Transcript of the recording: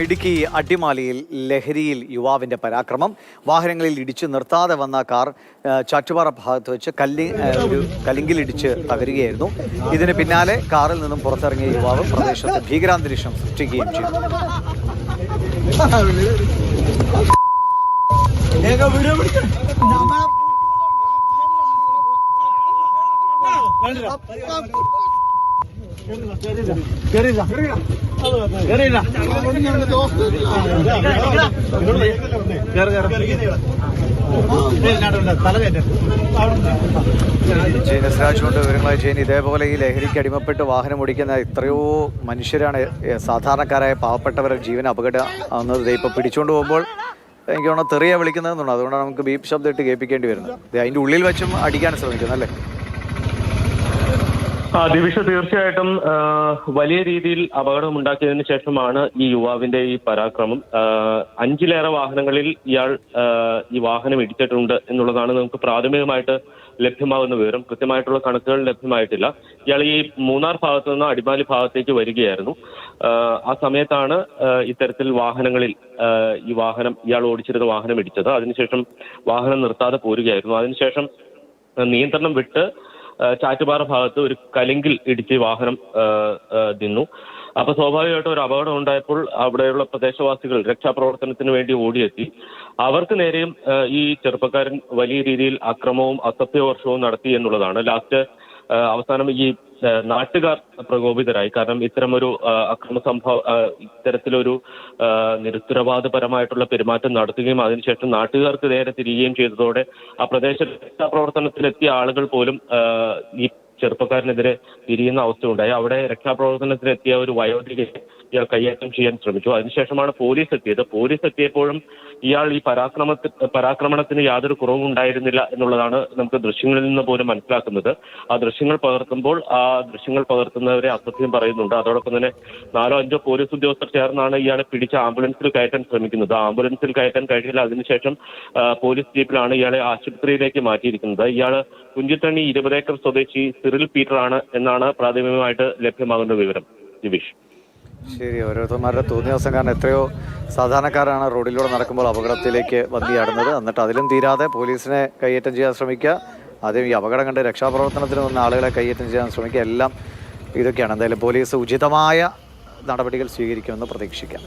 ഇടുക്കി അട്ടിമാലിയിൽ ലഹരിയിൽ യുവാവിന്റെ പരാക്രമം. വാഹനങ്ങളിൽ ഇടിച്ച് നിർത്താതെ വന്ന കാർ ചാറ്റുപാറ ഭാഗത്ത് വെച്ച് കല്ലിങ്കിലിടിച്ച് തകരുകയായിരുന്നു. ഇതിന് പിന്നാലെ കാറിൽ നിന്നും പുറത്തിറങ്ങിയ യുവാവ് പ്രദേശത്ത് ഭീകരാന്തരീക്ഷം സൃഷ്ടിക്കുകയും ചെയ്തു. ജയനസ്രാജുകൊണ്ട് വിവരങ്ങളായി ജയൻ, ഇതേപോലെ ഈ ലഹരിക്ക് അടിമപ്പെട്ട് വാഹനം ഓടിക്കുന്ന എത്രയോ മനുഷ്യരാണ്, സാധാരണക്കാരായ പാവപ്പെട്ടവരുടെ ജീവൻ അപകടമാകുന്നത്. ഇപ്പൊ പിടിച്ചുകൊണ്ട് പോകുമ്പോൾ എനിക്ക് തോന്നുന്നു തെറിയ വിളിക്കുന്നതെന്നുണ്ട്. അതുകൊണ്ടാണ് നമുക്ക് ബീപ്പ് ശബ്ദം ഇട്ട് കേൾപ്പിക്കേണ്ടി വരുന്നത്. അതിന്റെ ഉള്ളിൽ വെച്ചും അടിക്കാൻ ശ്രമിക്കുന്നത് അല്ലേ? ദിവിഷ, തീർച്ചയായിട്ടും വലിയ രീതിയിൽ അപകടമുണ്ടാക്കിയതിനു ശേഷമാണ് ഈ യുവാവിന്റെ ഈ പരാക്രമം. 5ലേറെ വാഹനങ്ങളിൽ ഇയാൾ ഈ വാഹനം ഇടിച്ചിട്ടുണ്ട് എന്നുള്ളതാണ് നമുക്ക് പ്രാഥമികമായിട്ട് ലഭ്യമാകുന്ന വിവരം. കൃത്യമായിട്ടുള്ള കണക്കുകൾ ലഭ്യമായിട്ടില്ല. ഇയാൾ ഈ മൂന്നാർ ഭാഗത്തു നിന്ന് അടിമാലി ഭാഗത്തേക്ക് വരികയായിരുന്നു. ആ സമയത്താണ് ഇത്തരത്തിൽ വാഹനങ്ങളിൽ ഇയാൾ ഓടിച്ചിരുന്ന വാഹനം ഇടിച്ചത്. അതിനുശേഷം വാഹനം നിർത്താതെ പോരുകയായിരുന്നു. അതിനുശേഷം നിയന്ത്രണം വിട്ട് ചാറ്റുപാറ ഭാഗത്ത് ഒരു കലിങ്കിൽ ഇടിച്ച് വാഹനം നിന്നു. അപ്പൊ സ്വാഭാവികമായിട്ടും ഒരു അപകടം ഉണ്ടായപ്പോൾ അവിടെയുള്ള പ്രദേശവാസികൾ രക്ഷാപ്രവർത്തനത്തിന് വേണ്ടി ഓടിയെത്തി. അവർക്ക് നേരെയും ഈ ചെറുപ്പക്കാരൻ വലിയ രീതിയിൽ അക്രമവും അസഭ്യവർഷവും നടത്തി എന്നുള്ളതാണ്. ലാസ്റ്റ് അവസാനം ഈ നാട്ടുകാർ പ്രകോപിതരായി. കാരണം ഇത്തരമൊരു ഇത്തരത്തിലൊരു നിരുത്തരവാദപരമായിട്ടുള്ള പെരുമാറ്റം നടത്തുകയും അതിനുശേഷം നാട്ടുകാർക്ക് നേരെ തിരികുകയും ചെയ്തതോടെ ആ പ്രദേശ രക്ഷാപ്രവർത്തനത്തിലെത്തിയ ആളുകൾ പോലും ഈ ചെറുപ്പക്കാരനെതിരെ തിരിയുന്ന അവസ്ഥ ഉണ്ടായി. അവിടെ രക്ഷാപ്രവർത്തനത്തിലെത്തിയ ഒരു വയോധികയെ ഇയാൾ കൈയേറ്റം ചെയ്യാൻ ശ്രമിച്ചു. അതിനുശേഷമാണ് പോലീസ് എത്തിയത്. പോലീസ് എത്തിയപ്പോഴും ഇയാൾ ഈ പരാക്രമണത്തിന് യാതൊരു കുറവും ഉണ്ടായിരുന്നില്ല എന്നുള്ളതാണ് നമുക്ക് ദൃശ്യങ്ങളിൽ നിന്ന് പോലും മനസ്സിലാക്കുന്നത്. ആ ദൃശ്യങ്ങൾ പകർത്തുമ്പോൾ ആ ദൃശ്യങ്ങൾ പകർത്തുന്നവരെ അസഭ്യം പറയുന്നുണ്ട്. അതോടൊപ്പം തന്നെ 4-5 പോലീസ് ഉദ്യോഗസ്ഥർ ചേർന്നാണ് ഇയാളെ പിടിച്ച് ആംബുലൻസിൽ കയറ്റാൻ ശ്രമിക്കുന്നത്. ആംബുലൻസിൽ കയറ്റാൻ കഴിയില്ല. അതിനുശേഷം പോലീസ് ജീപ്പിലാണ് ഇയാളെ ആശുപത്രിയിലേക്ക് മാറ്റിയിരിക്കുന്നത്. ഇയാൾ കുഞ്ചിത്തണ്ണി 20 ഏക്കർ സ്വദേശി സിറിൽ പീറ്റർ ആണ് എന്നാണ് പ്രാഥമികമായിട്ട് ലഭ്യമാകുന്ന വിവരം. ദിവിഷ്, ശരി. ഓരോരുത്തന്മാരുടെ തോന്നിയാസം കാരണം എത്രയോ സാധാരണക്കാരാണ് റോഡിലൂടെ നടക്കുമ്പോൾ അപകടത്തിലേക്ക് വന്നിയാടുന്നത്. എന്നിട്ട് അതിലും തീരാതെ പോലീസിനെ കൈയേറ്റം ചെയ്യാൻ ശ്രമിക്കുക, ആദ്യം ഈ അപകടം കണ്ട് രക്ഷാപ്രവർത്തനത്തിന് വന്ന ആളുകളെ കൈയേറ്റം ചെയ്യാൻ ശ്രമിക്കുക, എല്ലാം ഇതൊക്കെയാണ്. എന്തായാലും പോലീസ് ഉചിതമായ നടപടികൾ സ്വീകരിക്കുമെന്ന് പ്രതീക്ഷിക്കാം.